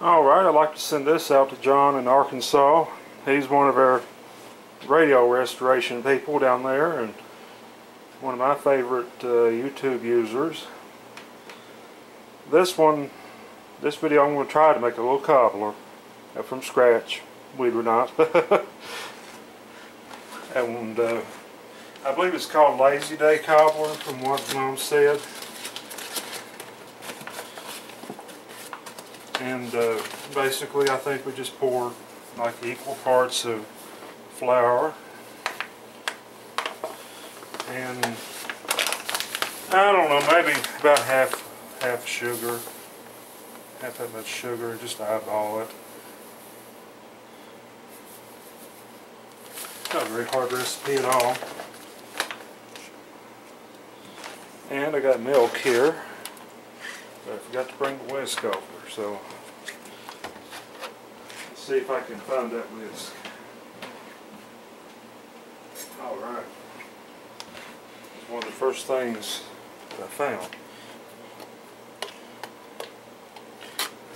Alright, I'd like to send this out to John in Arkansas. He's one of our radio restoration people down there and one of my favorite YouTube users. This video I'm going to try to make a little cobbler from scratch, believe it or not. And I believe it's called Lazy Day Cobbler from what Mom said. And basically I think we just pour like equal parts of flour and I don't know, maybe about half sugar, half that much sugar, and just eyeball it. Not a very hard recipe at all. And I got milk here, but I forgot to bring the whisk over, so let's see if I can find that whisk. Alright. It's one of the first things that I found.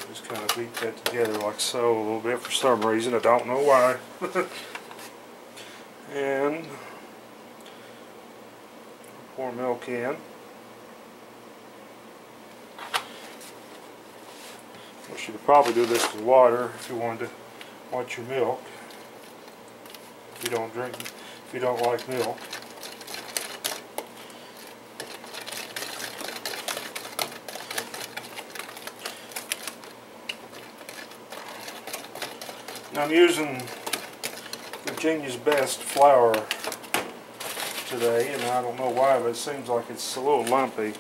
Just kind of beat that together like so a little bit for some reason. I don't know why. And pour milk in. Well, you could probably do this with water if you wanted to watch your milk. If you don't like milk. Now I'm using Virginia's Best flour today, and I don't know why, but it seems like it's a little lumpy.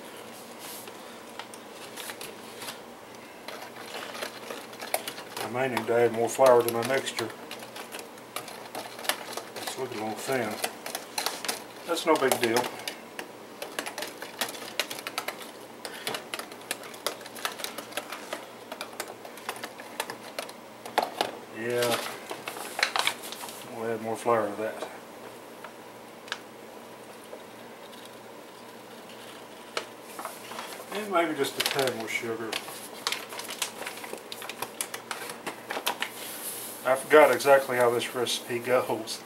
I may need to add more flour to my mixture. It's looking a little thin. That's no big deal. Yeah, we'll add more flour to that. And maybe just a tad more sugar. I forgot exactly how this recipe goes.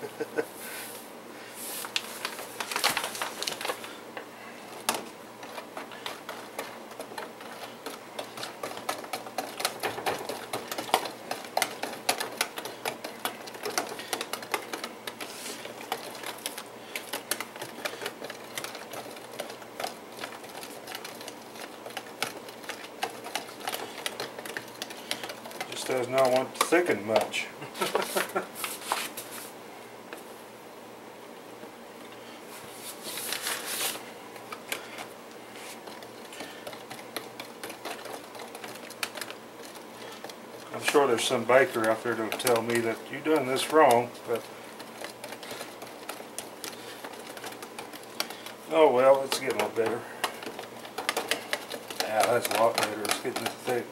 Does not want to thicken much. I'm sure there's some baker out there to tell me that you're doing this wrong, but oh well, it's getting a little better. Yeah, that's a lot better. It's getting thick.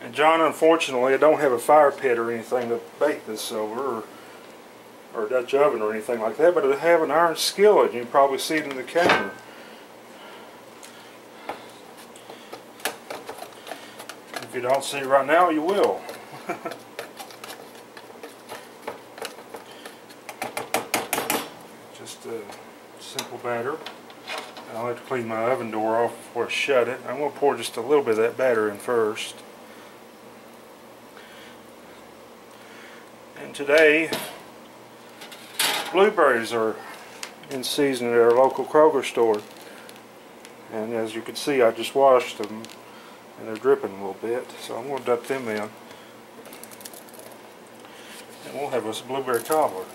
And John, unfortunately, I don't have a fire pit or anything to bake this over, or a Dutch oven or anything like that, but I have an iron skillet, and you can probably see it in the camera. If you don't see it right now, you will. Just a simple batter. I'll have to clean my oven door off before I shut it. I'm going to pour just a little bit of that batter in first. And today, blueberries are in season at our local Kroger store. And as you can see, I just washed them and they're dripping a little bit. So I'm going to dump them in. And we'll have us a blueberry cobbler.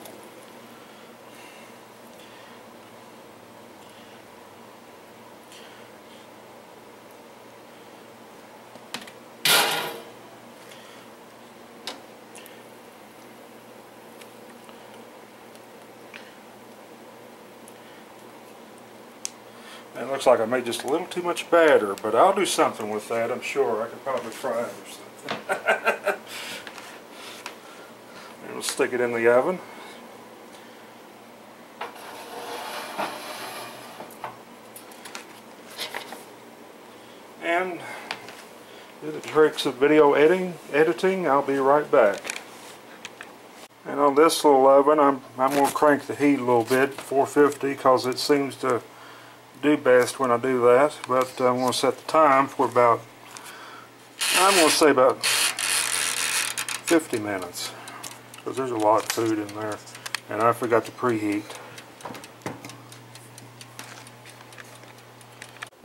It looks like I made just a little too much batter, but I'll do something with that, I'm sure. I could probably fry it or something. And we'll stick it in the oven. And do the tricks of video editing. I'll be right back. And on this little oven, I'm going to crank the heat a little bit, 450, because it seems to do best when I do that. But I'm going to set the time for about, I'm going to say about 50 minutes, because there's a lot of food in there, and I forgot to preheat.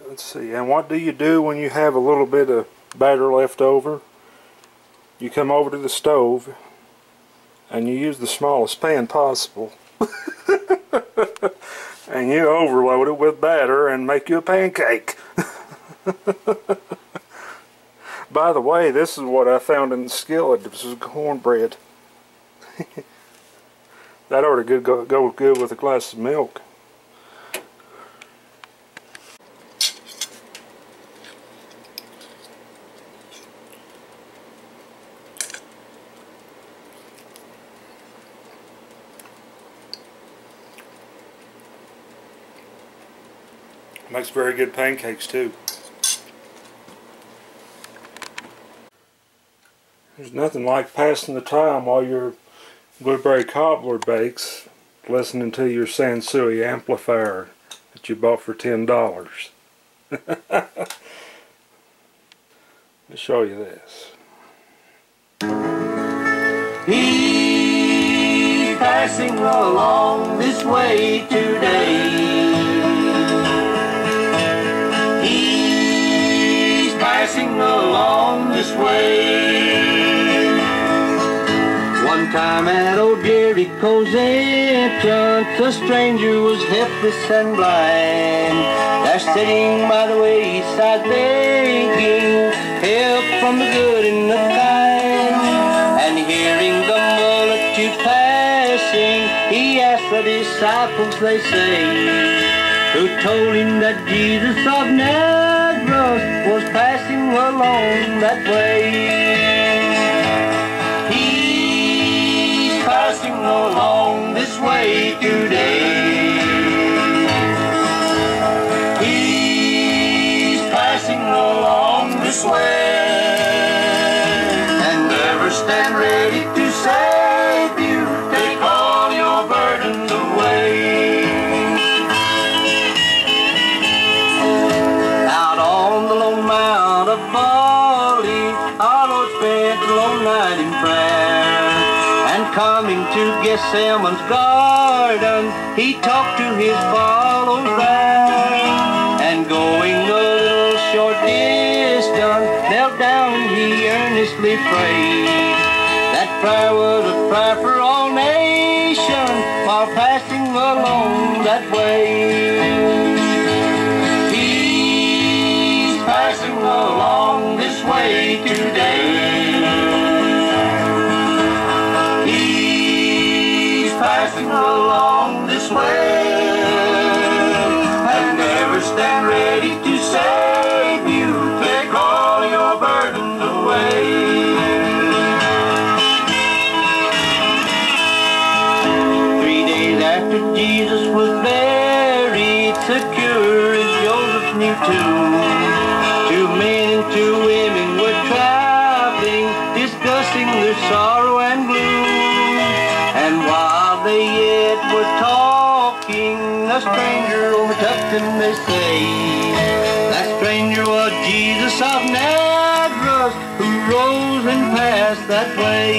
Let's see, and what do you do when you have a little bit of batter left over? You come over to the stove and you use the smallest pan possible and you overload it with batter and make you a pancake. By the way, this is what I found in the skillet. This is cornbread. That ought to go good with a glass of milk. Makes very good pancakes too. There's nothing like passing the time while your blueberry cobbler bakes, listening to your Sansui amplifier that you bought for $10. Let me show you this. He's passing along this way today. Passing along this way. One time at old Jericho's entrance, a stranger was helpless and blind, there sitting by the wayside begging help from the good and the kind. And hearing the multitude passing, he asked the disciples, they say, who told him that Jesus of Nazareth was passing along that way. He's passing along this way today. He's passing along this way. And never stand ready to save you. Take all your burdens away. Night in prayer, and coming to Gethsemane's garden, he talked to his followers there, and going a little short distance, knelt down and he earnestly prayed. That prayer was a prayer for all nations while passing along that way. He's passing along this way today. Passing along this way, and never stand ready to save you. Take all your burdens away. 3 days after Jesus was buried, secure in Joseph's new tomb, 2 men and 2 women were traveling, discussing their sorrow and gloom. And while they yet were talking, a stranger overtook them, they say. That stranger was Jesus of Nazareth, who rose and passed that way.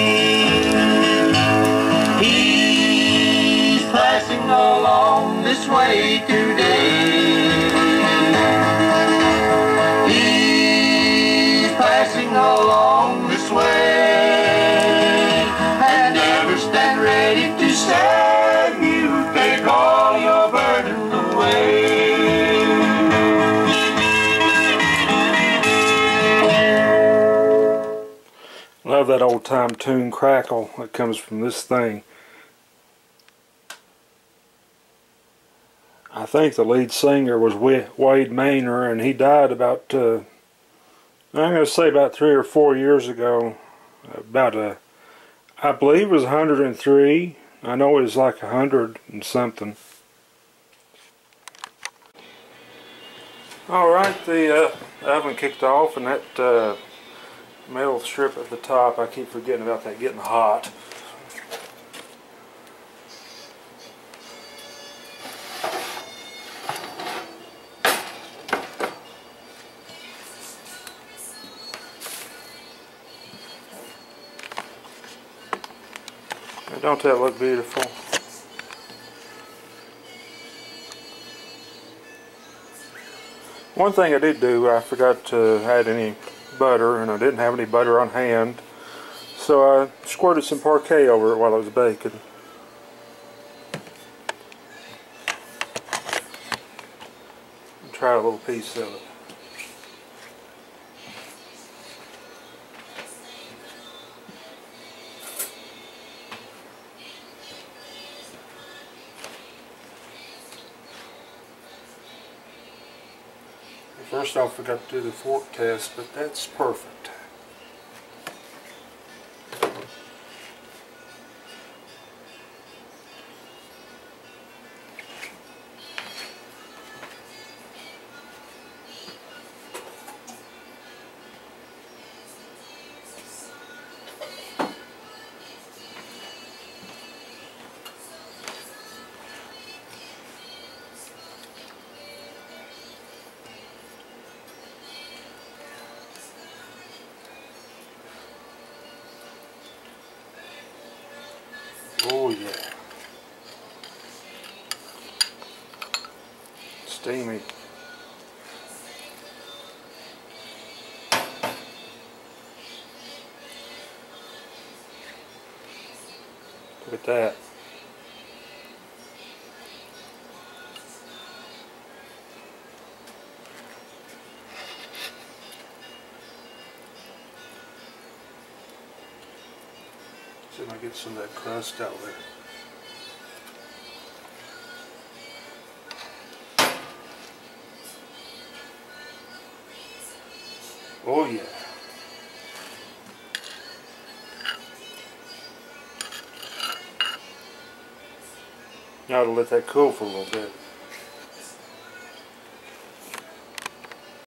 He's passing along this way today. He's passing along this way, and never stand ready to save you. Take all your burdens away. Love that old time tune crackle that comes from this thing. I think the lead singer was Wade Maynor, and he died about, I'm going to say about 3 or 4 years ago. I believe it was 103. I know it was like 100 and something. Alright, the oven kicked off, and that metal strip at the top, I keep forgetting about that getting hot. Don't that look beautiful? One thing I did do, I forgot to add any butter, and I didn't have any butter on hand, so I squirted some parquet over it while I was baking. Try a little piece of it. First off, I forgot to do the fork test, but that's perfect. Oh yeah. Steamy. Look at that. See if I get some of that crust out there. Oh yeah. Now to let that cool for a little bit.